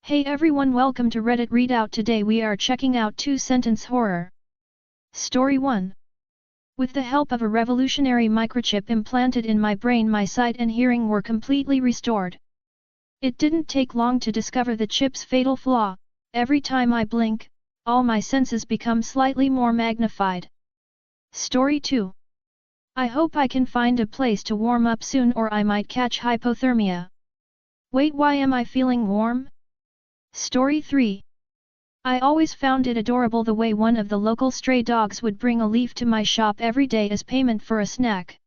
Hey everyone, welcome to Reddit Readout. Today we are checking out 2-sentence horror. Story 1. With the help of a revolutionary microchip implanted in my brain, my sight and hearing were completely restored. It didn't take long to discover the chip's fatal flaw. Every time I blink, all my senses become slightly more magnified. Story 2. I hope I can find a place to warm up soon or I might catch hypothermia. Wait, why am I feeling warm? Story 3. I always found it adorable the way one of the local stray dogs would bring a leaf to my shop every day as payment for a snack.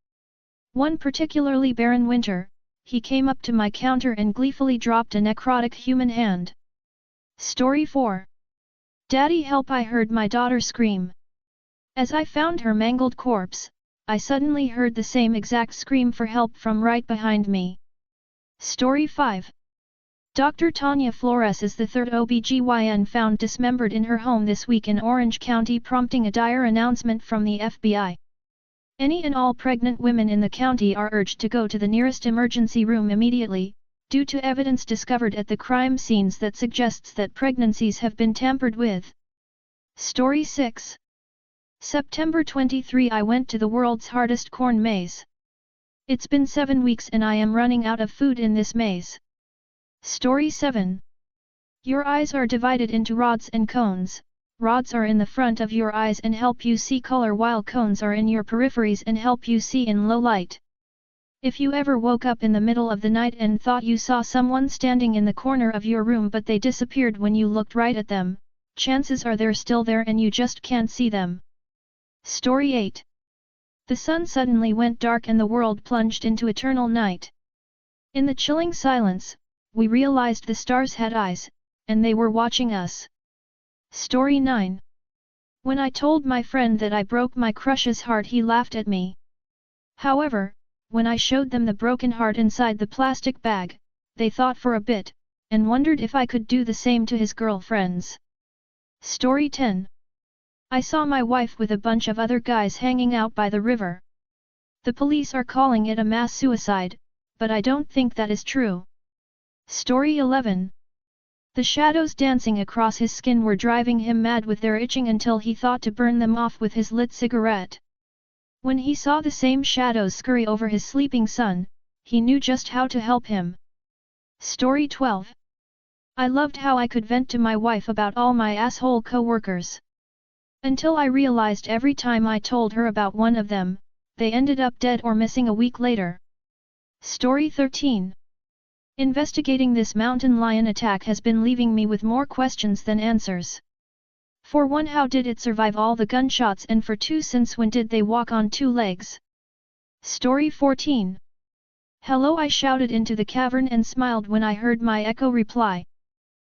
One particularly barren winter, he came up to my counter and gleefully dropped a necrotic human hand. Story 4. Daddy help, I heard my daughter scream. As I found her mangled corpse, I suddenly heard the same exact scream for help from right behind me. Story 5. Dr. Tanya Flores is the third OBGYN found dismembered in her home this week in Orange County, prompting a dire announcement from the FBI. Any and all pregnant women in the county are urged to go to the nearest emergency room immediately, due to evidence discovered at the crime scenes that suggests that pregnancies have been tampered with. Story 6. September 23. I went to the world's hardest corn maze. It's been 7 weeks and I am running out of food in this maze. Story 7. Your eyes are divided into rods and cones. Rods are in the front of your eyes and help you see color, while cones are in your peripheries and help you see in low light. If you ever woke up in the middle of the night and thought you saw someone standing in the corner of your room but they disappeared when you looked right at them, chances are they're still there and you just can't see them. Story 8. The sun suddenly went dark and the world plunged into eternal night. In the chilling silence, we realized the stars had eyes, and they were watching us. Story 9. When I told my friend that I broke my crush's heart, he laughed at me. However, when I showed them the broken heart inside the plastic bag, they thought for a bit, and wondered if I could do the same to his girlfriends. Story 10. I saw my wife with a bunch of other guys hanging out by the river. The police are calling it a mass suicide, but I don't think that is true. Story 11. The shadows dancing across his skin were driving him mad with their itching until he thought to burn them off with his lit cigarette. When he saw the same shadows scurry over his sleeping son, he knew just how to help him. Story 12. I loved how I could vent to my wife about all my asshole co-workers. Until I realized every time I told her about one of them, they ended up dead or missing a week later. Story 13. Investigating this mountain lion attack has been leaving me with more questions than answers. For one, how did it survive all the gunshots, and for two, since when did they walk on 2 legs? Story 14. Hello, I shouted into the cavern and smiled when I heard my echo reply.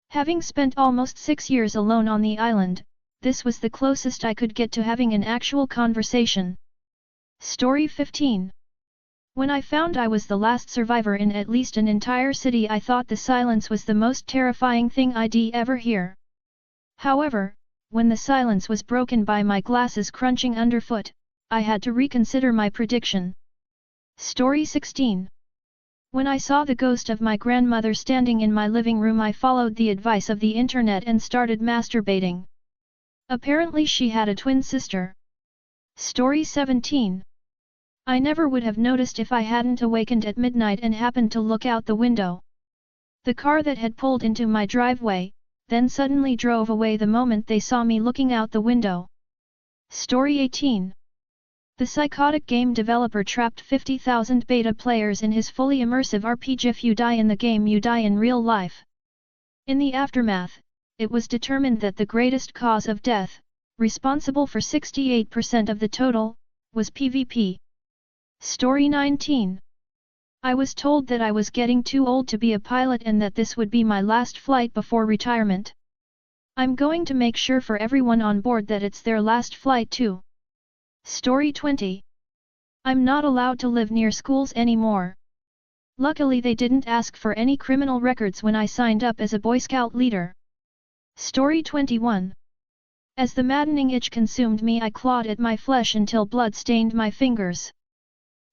Having spent almost 6 years alone on the island, this was the closest I could get to having an actual conversation. Story 15. When I found I was the last survivor in at least an entire city, I thought the silence was the most terrifying thing I'd ever hear. However, when the silence was broken by my glasses crunching underfoot, I had to reconsider my prediction. Story 16. When I saw the ghost of my grandmother standing in my living room, I followed the advice of the internet and started masturbating. Apparently she had a twin sister. Story 17. I never would have noticed if I hadn't awakened at midnight and happened to look out the window. The car that had pulled into my driveway, then suddenly drove away the moment they saw me looking out the window. Story 18. The psychotic game developer trapped 50,000 beta players in his fully immersive RPG. If you die in the game, you die in real life. In the aftermath, it was determined that the greatest cause of death, responsible for 68% of the total, was PvP. Story 19. I was told that I was getting too old to be a pilot and that this would be my last flight before retirement. I'm going to make sure for everyone on board that it's their last flight too. Story 20. I'm not allowed to live near schools anymore. Luckily they didn't ask for any criminal records when I signed up as a Boy Scout leader. Story 21. As the maddening itch consumed me, I clawed at my flesh until blood stained my fingers.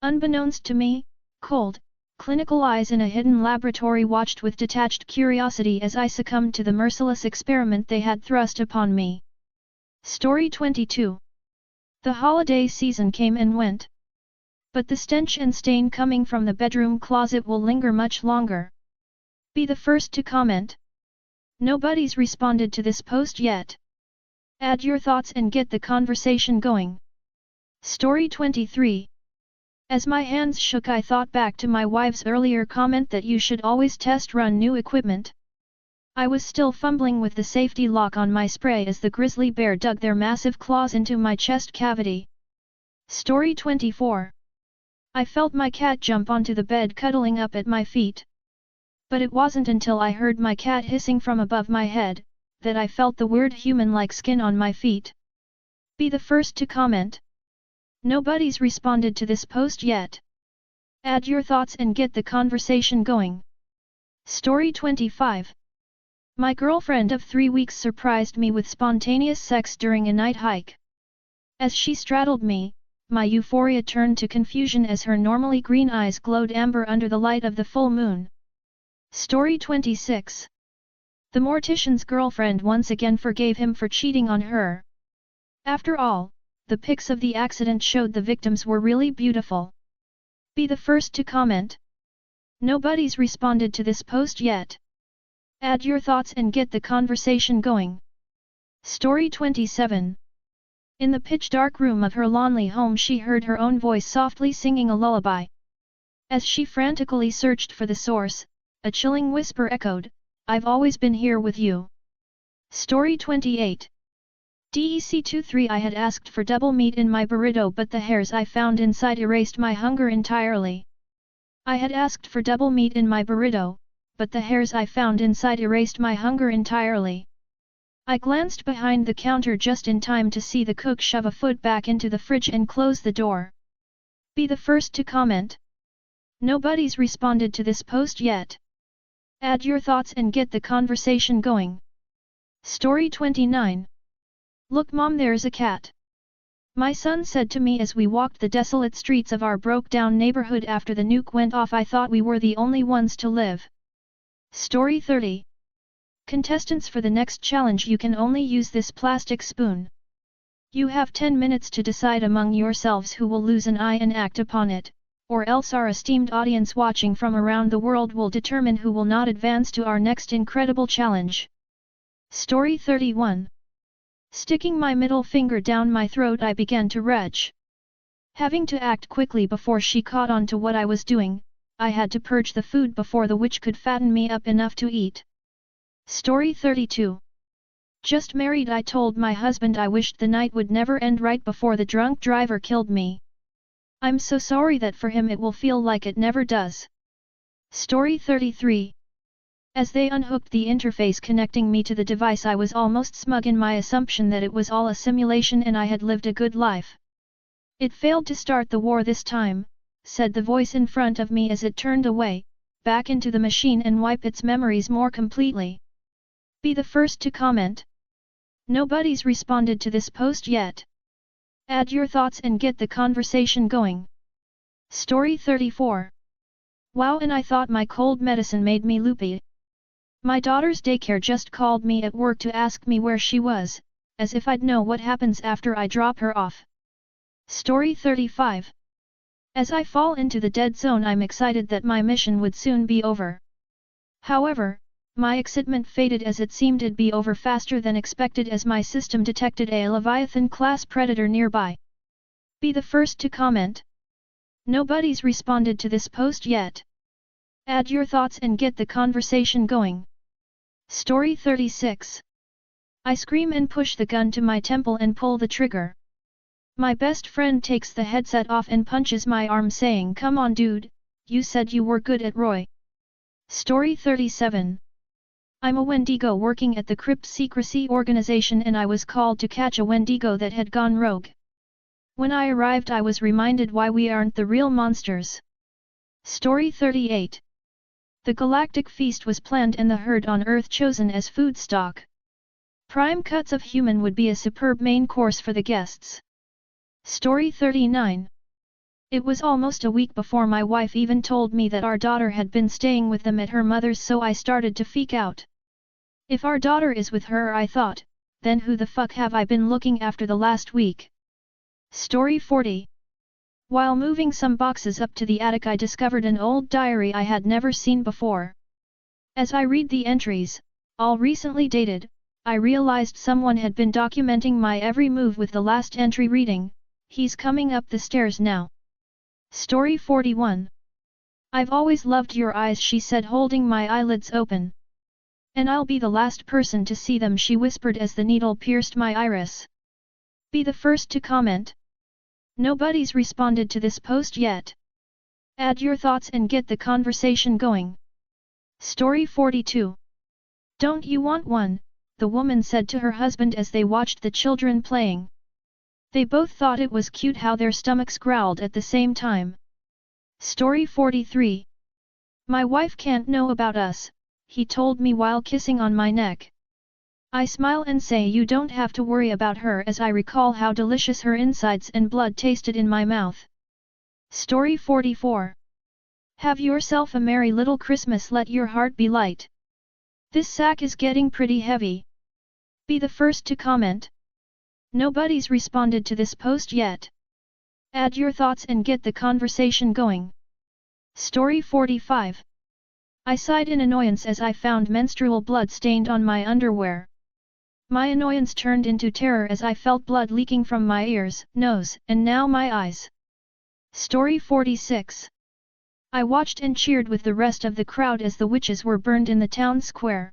Unbeknownst to me, cold, Clinical eyes in a hidden laboratory watched with detached curiosity as I succumbed to the merciless experiment they had thrust upon me. Story 22. The holiday season came and went. But the stench and stain coming from the bedroom closet will linger much longer. Be the first to comment. Nobody's responded to this post yet. Add your thoughts and get the conversation going. Story 23. As my hands shook, I thought back to my wife's earlier comment that you should always test run new equipment. I was still fumbling with the safety lock on my spray as the grizzly bear dug their massive claws into my chest cavity. Story 24. I felt my cat jump onto the bed, cuddling up at my feet. But it wasn't until I heard my cat hissing from above my head that I felt the weird human-like skin on my feet. Be the first to comment. Nobody's responded to this post yet. Add your thoughts and get the conversation going. Story 25. My girlfriend of 3 weeks surprised me with spontaneous sex during a night hike. As she straddled me, my euphoria turned to confusion as her normally green eyes glowed amber under the light of the full moon. Story 26. The mortician's girlfriend once again forgave him for cheating on her. After all, the pics of the accident showed the victims were really beautiful. Be the first to comment. Nobody's responded to this post yet. Add your thoughts and get the conversation going. Story 27. In the pitch-dark room of her lonely home, she heard her own voice softly singing a lullaby. As she frantically searched for the source, a chilling whisper echoed, "I've always been here with you." Story 28. DEC23. I had asked for double meat in my burrito, but the hairs I found inside erased my hunger entirely. I had asked for double meat in my burrito, but the hairs I found inside erased my hunger entirely. I glanced behind the counter just in time to see the cook shove a foot back into the fridge and close the door. Be the first to comment. Nobody's responded to this post yet. Add your thoughts and get the conversation going. Story 29. Look Mom, there's a cat. My son said to me as we walked the desolate streets of our broke-down neighborhood after the nuke went off. I thought we were the only ones to live. Story 30. Contestants, for the next challenge you can only use this plastic spoon. You have 10 minutes to decide among yourselves who will lose an eye and act upon it, or else our esteemed audience watching from around the world will determine who will not advance to our next incredible challenge. Story 31. Sticking my middle finger down my throat, I began to retch. Having to act quickly before she caught on to what I was doing, I had to purge the food before the witch could fatten me up enough to eat. Story 32. Just married, I told my husband I wished the night would never end right before the drunk driver killed me. I'm so sorry that for him it will feel like it never does. Story 33. As they unhooked the interface connecting me to the device, I was almost smug in my assumption that it was all a simulation and I had lived a good life. It failed to start the war this time, said the voice in front of me as it turned away, back into the machine and wipe its memories more completely. Be the first to comment. Nobody's responded to this post yet. Add your thoughts and get the conversation going. Story 34. Wow, and I thought my cold medicine made me loopy. My daughter's daycare just called me at work to ask me where she was, as if I'd know what happens after I drop her off. Story 35. As I fall into the dead zone, I'm excited that my mission would soon be over. However, my excitement faded as it seemed it'd be over faster than expected as my system detected a Leviathan-class predator nearby. Be the first to comment. Nobody's responded to this post yet. Add your thoughts and get the conversation going. Story 36. I scream and push the gun to my temple and pull the trigger. My best friend takes the headset off and punches my arm, saying, "Come on dude, you said you were good at Roy." Story 37. I'm a Wendigo working at the Crypt Secrecy Organization and I was called to catch a Wendigo that had gone rogue. When I arrived I was reminded why we aren't the real monsters. Story 38. The galactic feast was planned and the herd on Earth chosen as food stock. Prime cuts of human would be a superb main course for the guests. Story 39. It was almost a week before my wife even told me that our daughter had been staying with them at her mother's, so I started to freak out. If our daughter is with her, I thought, then who the fuck have I been looking after the last week? Story 40. While moving some boxes up to the attic, I discovered an old diary I had never seen before. As I read the entries, all recently dated, I realized someone had been documenting my every move, with the last entry reading, "He's coming up the stairs now." Story 41. I've always loved your eyes, she said, holding my eyelids open. And I'll be the last person to see them, she whispered as the needle pierced my iris. Be the first to comment. Nobody's responded to this post yet. Add your thoughts and get the conversation going. Story 42. Don't you want one? The woman said to her husband as they watched the children playing. They both thought it was cute how their stomachs growled at the same time. Story 43. My wife can't know about us, he told me while kissing on my neck. I smile and say you don't have to worry about her, as I recall how delicious her insides and blood tasted in my mouth. Story 44. Have yourself a merry little Christmas, let your heart be light. This sack is getting pretty heavy. Be the first to comment. Nobody's responded to this post yet. Add your thoughts and get the conversation going. Story 45. I sighed in annoyance as I found menstrual blood stained on my underwear. My annoyance turned into terror as I felt blood leaking from my ears, nose, and now my eyes. Story 46. I watched and cheered with the rest of the crowd as the witches were burned in the town square.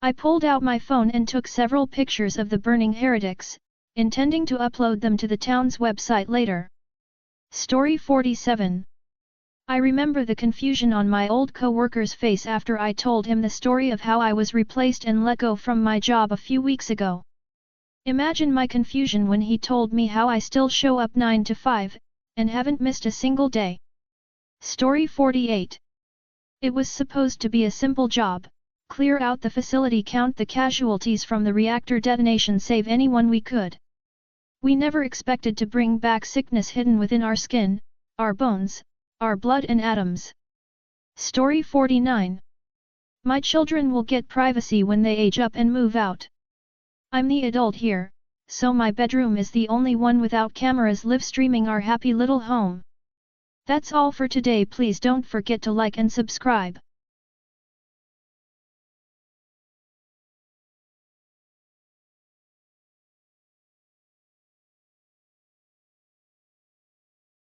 I pulled out my phone and took several pictures of the burning heretics, intending to upload them to the town's website later. Story 47. I remember the confusion on my old co-worker's face after I told him the story of how I was replaced and let go from my job a few weeks ago. Imagine my confusion when he told me how I still show up 9 to 5, and haven't missed a single day. Story 48. It was supposed to be a simple job: clear out the facility, count the casualties from the reactor detonation, save anyone we could. We never expected to bring back sickness hidden within our skin, our bones, our blood and atoms. Story 49. My children will get privacy when they age up and move out. I'm the adult here, so my bedroom is the only one without cameras live streaming our happy little home. That's all for today. Please don't forget to like and subscribe.